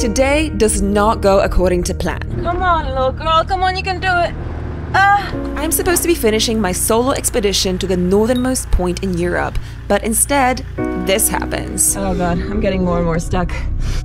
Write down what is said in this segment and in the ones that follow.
Today does not go according to plan. Come on, little girl. Come on, you can do it. I'm supposed to be finishing my solo expedition to the northernmost point in Europe, but instead, this happens. Oh god, I'm getting more and more stuck.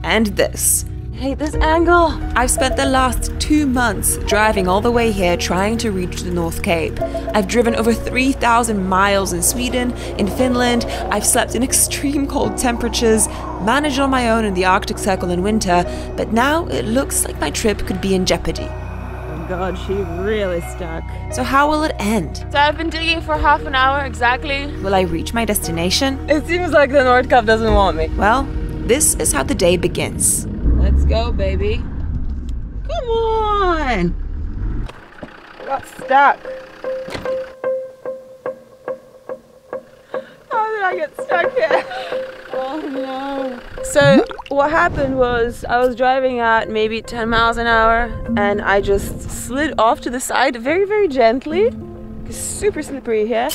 And this. I hate this angle. I've spent the last 2 months driving all the way here trying to reach the North Cape. I've driven over 3,000 miles in Sweden, in Finland, I've slept in extreme cold temperatures, managed on my own in the Arctic Circle in winter, but now it looks like my trip could be in jeopardy. Oh god, she's really stuck. So how will it end? So I've been digging for half an hour exactly. Will I reach my destination? It seems like the North Cape doesn't want me. Well, this is how the day begins. Let's go, baby. Come on! I got stuck. How did I get stuck here? Oh no. So what happened was I was driving at maybe 10 miles an hour and I just slid off to the side very, very gently. It's super slippery here.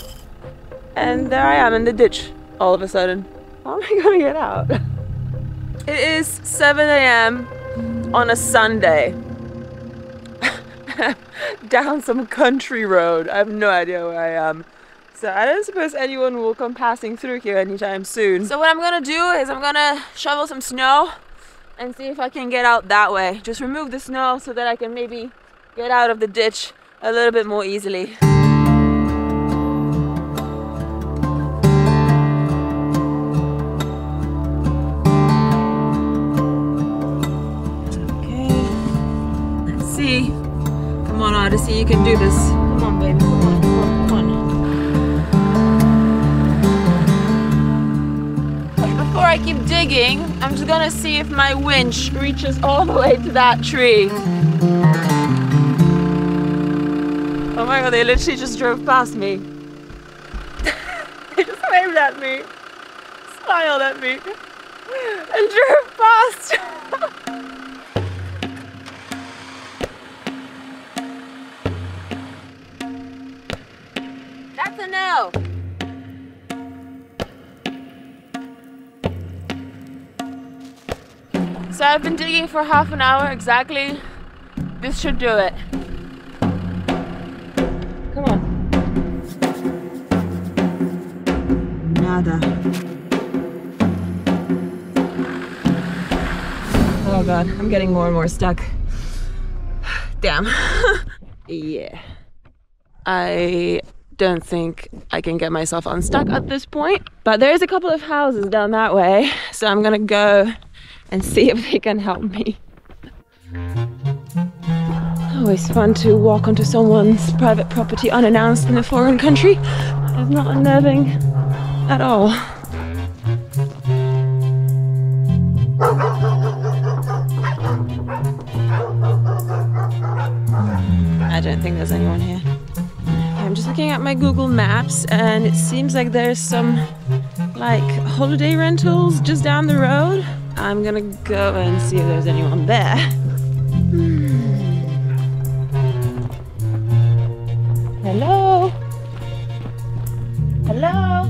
And there I am in the ditch all of a sudden. How am I gonna get out? It is 7 a.m. on a Sunday. Down some country road. I have no idea where I am. So I don't suppose anyone will come passing through here anytime soon. So what I'm gonna do is I'm gonna shovel some snow and see if I can get out that way. Just remove the snow so that I can maybe get out of the ditch a little bit more easily. Come on, Odyssey, you can do this. Come on, baby, come on, come on, come on. Before I keep digging, I'm just gonna see if my winch reaches all the way to that tree. Oh my god, they literally just drove past me. They just waved at me, smiled at me, and drove past. That's a no. So I've been digging for half an hour exactly. This should do it. Come on. Nada. Oh god, I'm getting more and more stuck. Damn. Yeah. I don't think I can get myself unstuck at this point, but there's a couple of houses down that way, so I'm gonna go and see if they can help me. Always fun to walk onto someone's private property unannounced in a foreign country. It's not unnerving at all. I don't think there's anyone here. I'm just looking at my Google Maps and it seems like there's some like holiday rentals just down the road. I'm gonna go and see if there's anyone there. Hello? Hello?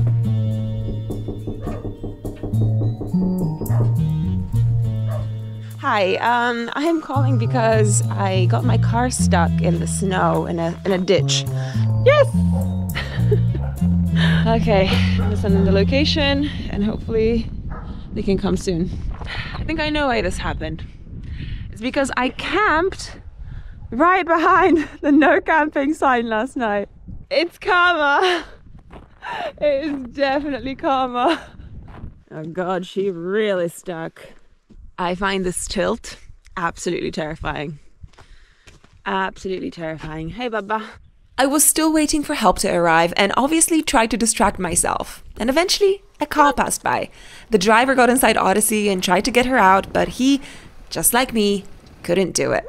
Hi, I am calling because I got my car stuck in the snow in a ditch. Yes! Okay, I'm gonna send them the location and hopefully they can come soon. I think I know why this happened. It's because I camped right behind the no camping sign last night. It's karma. It is definitely karma. Oh god, she really stuck. I find this tilt absolutely terrifying. Absolutely terrifying. Hey, Baba. I was still waiting for help to arrive and obviously tried to distract myself. And eventually, a car passed by. The driver got inside Odyssey and tried to get her out, but he, just like me, couldn't do it.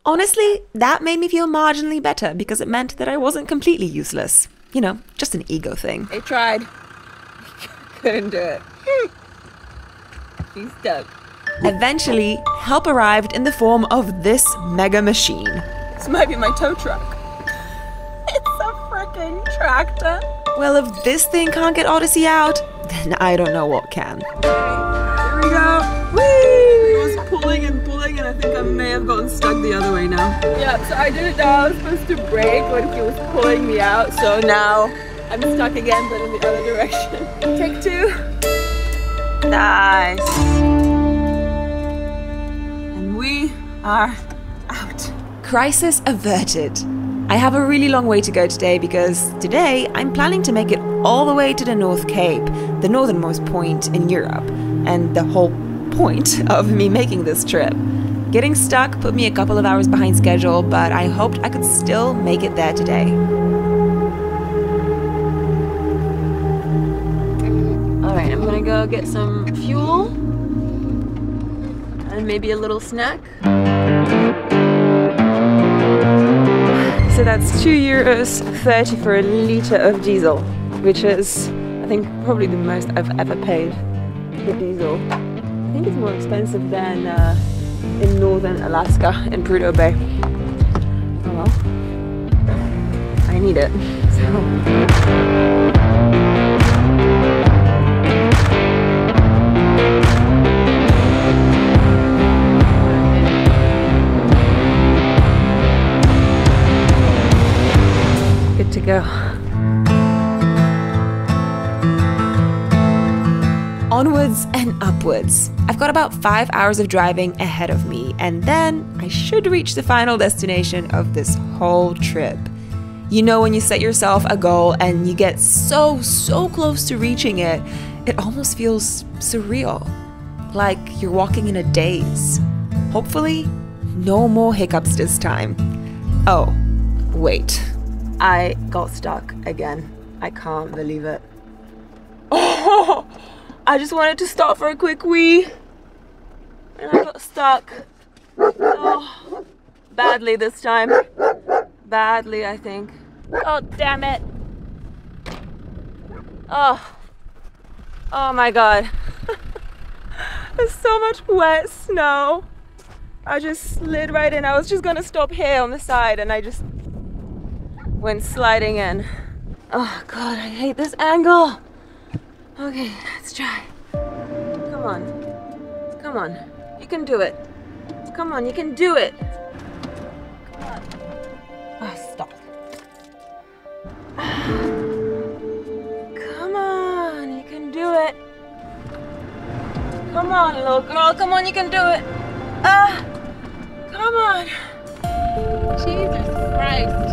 Honestly, that made me feel marginally better because it meant that I wasn't completely useless. You know, just an ego thing. They tried. Couldn't do it. She's stuck. Eventually, help arrived in the form of this mega machine. This might be my tow truck. It's a freaking tractor. Well, if this thing can't get Odyssey out, then I don't know what can. Here we go. Whee! may have gotten stuck the other way now. Yeah, so I did it now. I was supposed to brake when he was pulling me out, so now I'm stuck again, but in the other direction. Take 2. Nice. And we are out. Crisis averted. I have a really long way to go today because today I'm planning to make it all the way to the North Cape, the northernmost point in Europe, and the whole point of me making this trip. Getting stuck put me a couple of hours behind schedule, but I hoped I could still make it there today. Alright, I'm gonna go get some fuel and maybe a little snack. So that's €2.30 for a litre of diesel, which is, I think, probably the most I've ever paid for diesel. I think it's more expensive than in northern Alaska, in Prudhoe Bay. Oh well, I need it, so. To go. Onwards and upwards. I've got about 5 hours of driving ahead of me, and then I should reach the final destination of this whole trip. You know, when you set yourself a goal and you get so close to reaching it, it almost feels surreal, like you're walking in a daze. Hopefully, no more hiccups this time. Oh, wait. I got stuck again. I can't believe it. Oh, I just wanted to stop for a quick wee and I got stuck. Oh, badly this time. Badly, I think. Oh, damn it. Oh my God. There's so much wet snow. I just slid right in. I was just gonna stop here on the side and I just went sliding in. Oh God, I hate this angle. Okay, let's try. Come on. Come on. You can do it. Come on, you can do it. Come on. Oh, stop. Come on, you can do it. Come on, little girl. Come on, you can do it. Come on. Jesus Christ.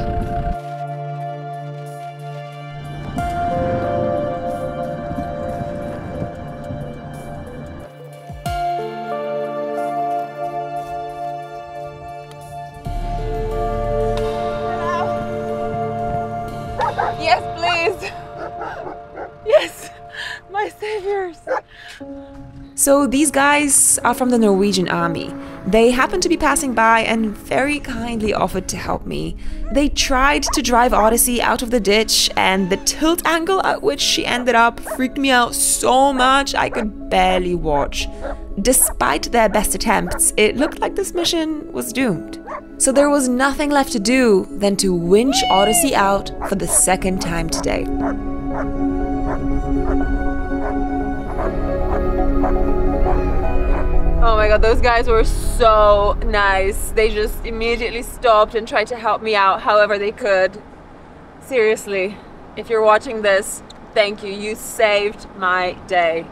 Yes, please. Yes, my saviors. So these guys are from the Norwegian army. They happened to be passing by and very kindly offered to help me. They tried to drive Odyssey out of the ditch, and the tilt angle at which she ended up freaked me out so much I could barely watch. Despite their best attempts, it looked like this mission was doomed. So there was nothing left to do than to winch Odyssey out for the second time today. Oh my God, those guys were so nice. They just immediately stopped and tried to help me out however they could. Seriously, if you're watching this, thank you. You saved my day.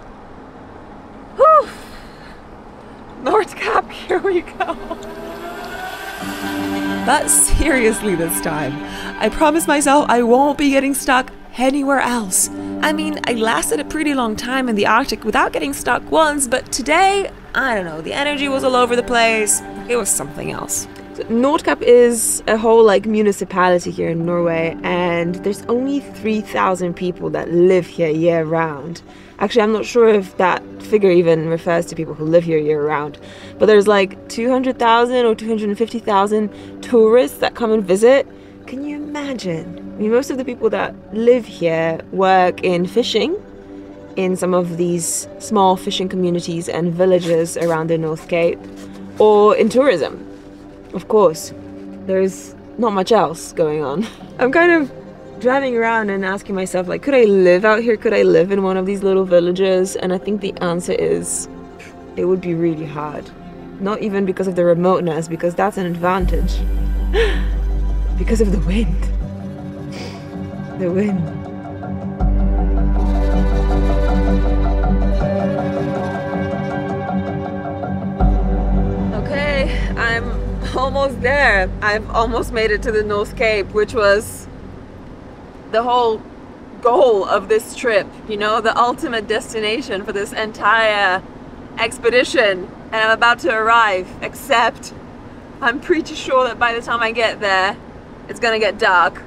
Whew. North Cap, here we go. But seriously this time, I promised myself I won't be getting stuck anywhere else. I mean, I lasted a pretty long time in the Arctic without getting stuck once, but today, I don't know, the energy was all over the place. It was something else. So Nordkapp is a whole municipality here in Norway, and there's only 3,000 people that live here year round. Actually, I'm not sure if that figure even refers to people who live here year round, but there's 200,000 or 250,000 tourists that come and visit. Can you imagine? I mean, most of the people that live here work in fishing in some of these small fishing communities and villages around the North Cape, or in tourism. Of course, there's not much else going on. I'm kind of driving around and asking myself, could I live out here? Could I live in one of these little villages? And I think the answer is, it would be really hard. Not even because of the remoteness, because that's an advantage. Because of the wind. The wind. Okay, I'm almost there. I've almost made it to the North Cape, which was the whole goal of this trip, you know, the ultimate destination for this entire expedition. And I'm about to arrive, except I'm pretty sure that by the time I get there, it's gonna get dark.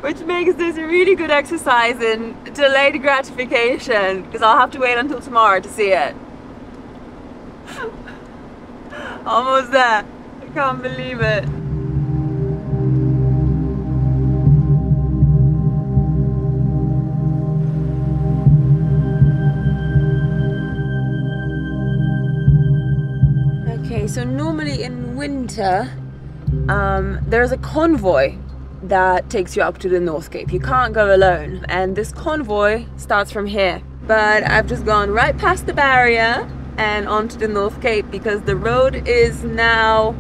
Which makes this a really good exercise in delayed gratification, because I'll have to wait until tomorrow to see it. Almost there. I can't believe it. Okay, so normally in winter, there's a convoy that takes you up to the North Cape. You can't go alone, and this convoy starts from here. But I've just gone right past the barrier and onto the North Cape because the road is now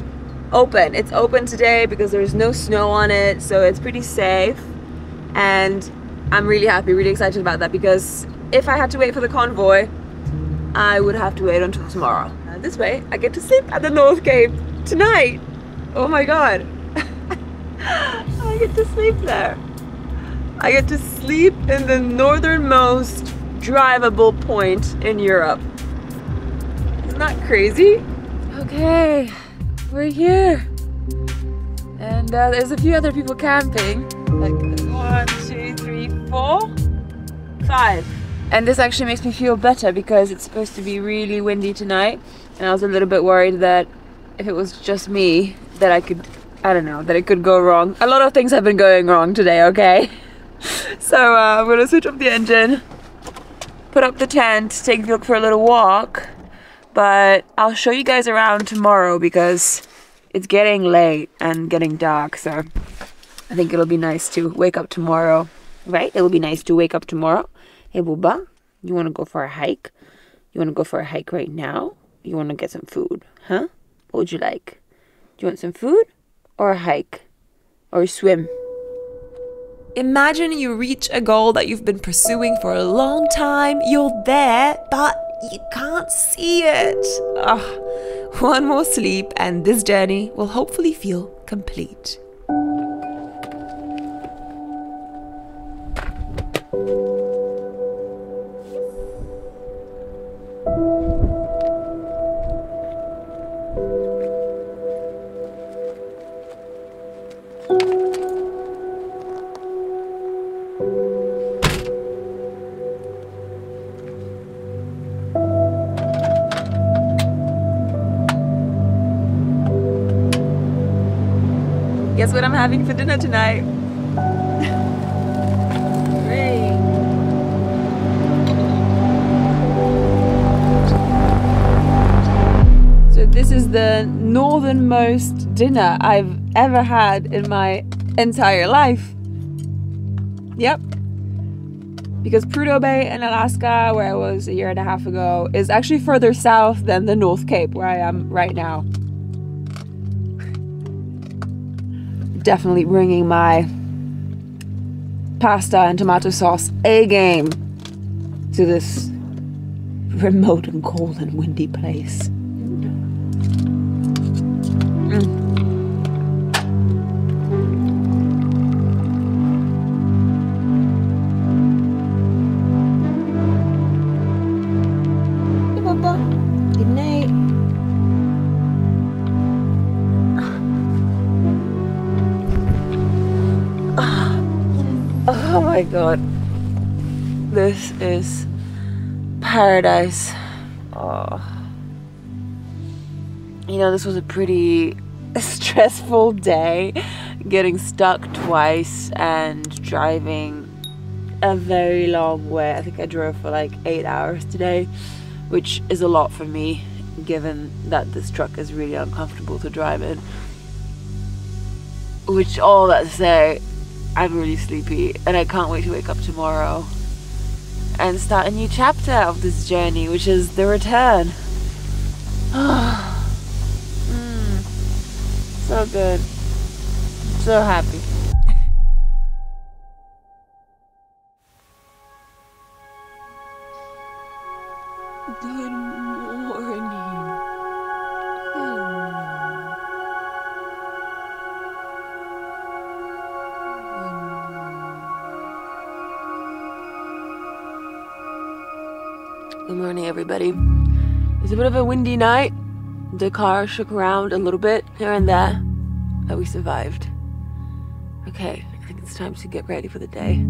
open. It's open today because there's no snow on it, so it's pretty safe. And I'm really happy, really excited about that, because if I had to wait for the convoy, I would have to wait until tomorrow. This way, I get to sleep at the North Cape tonight. Oh my god. I get to sleep there. I get to sleep in the northernmost drivable point in Europe. Isn't that crazy? Okay, we're here. And there's a few other people camping. Like 1, 2, 3, 4, 5. And this actually makes me feel better because it's supposed to be really windy tonight. And I was a little bit worried that if it was just me, that I don't know, that it could go wrong. A lot of things have been going wrong today, okay? So I'm gonna switch off the engine, put up the tent, take Vlog for a little walk. But I'll show you guys around tomorrow because it's getting late and getting dark. So I think it'll be nice to wake up tomorrow, right? It'll be nice to wake up tomorrow. Hey, Booba, you wanna go for a hike? You wanna go for a hike right now? You want to get some food, huh? What would you like? Do you want some food? Or a hike? Or a swim? Imagine you reach a goal that you've been pursuing for a long time. You're there, but you can't see it. Ugh. One more sleep and this journey will hopefully feel complete. Guess what I'm having for dinner tonight? Great. So this is the northernmost dinner I've ever had in my entire life. Yep. Because Prudhoe Bay in Alaska, where I was a year and a half ago, is actually further south than the North Cape, where I am right now. Definitely bringing my pasta and tomato sauce A-game to this remote and cold and windy place. Hey, Papa. Good night. Oh my god, this is paradise. Oh. You know, this was a pretty stressful day, getting stuck twice and driving a very long way. I think I drove for like 8 hours today, which is a lot for me, given that this truck is really uncomfortable to drive in. Which, all that to say, I'm really sleepy and I can't wait to wake up tomorrow and start a new chapter of this journey, which is the return. So good. So happy. Good morning. Good morning, everybody. It's a bit of a windy night. The car shook around a little bit here and there, but we survived. Okay, I think it's time to get ready for the day.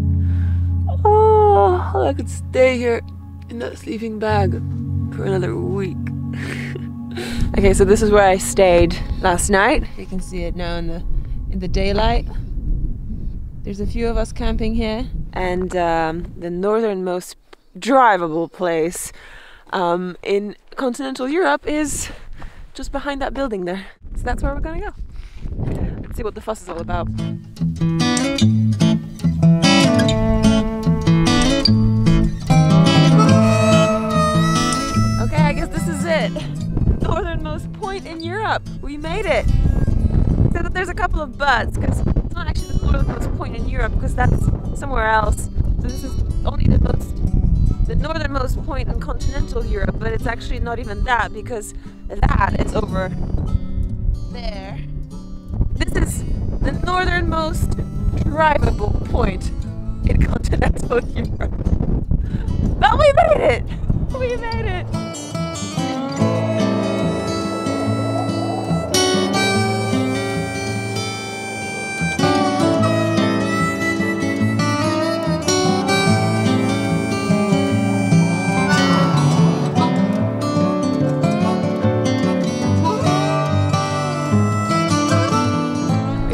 Oh, I could stay here in that sleeping bag for another week. Okay, so this is where I stayed last night. You can see it now in the daylight. There's a few of us camping here, and the northernmost drivable place in continental Europe is just behind that building there. So that's where we're gonna go. Let's see what the fuss is all about. Okay, I guess this is it. Northernmost point in Europe. We made it. So that there's a couple of buts, because it's not actually the northernmost point in Europe, because that's somewhere else. So this is only the northernmost point in continental Europe, but it's actually not even that, because that is over there. This is the northernmost drivable point in continental Europe. But we made it! We made it!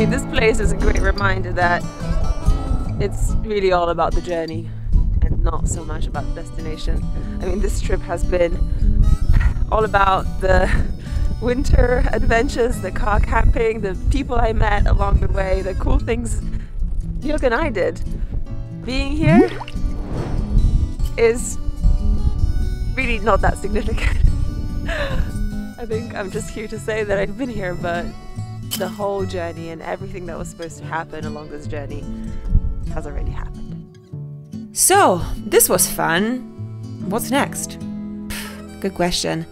This place is a great reminder that it's really all about the journey and not so much about the destination. I mean, this trip has been all about the winter adventures, the car camping, the people I met along the way, the cool things Jörg and I did. Being here is really not that significant. I think I'm just here to say that I've been here, but the whole journey and everything that was supposed to happen along this journey has already happened. So, this was fun. What's next? Good question.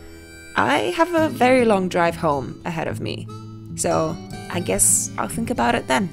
I have a very long drive home ahead of me, so I guess I'll think about it then.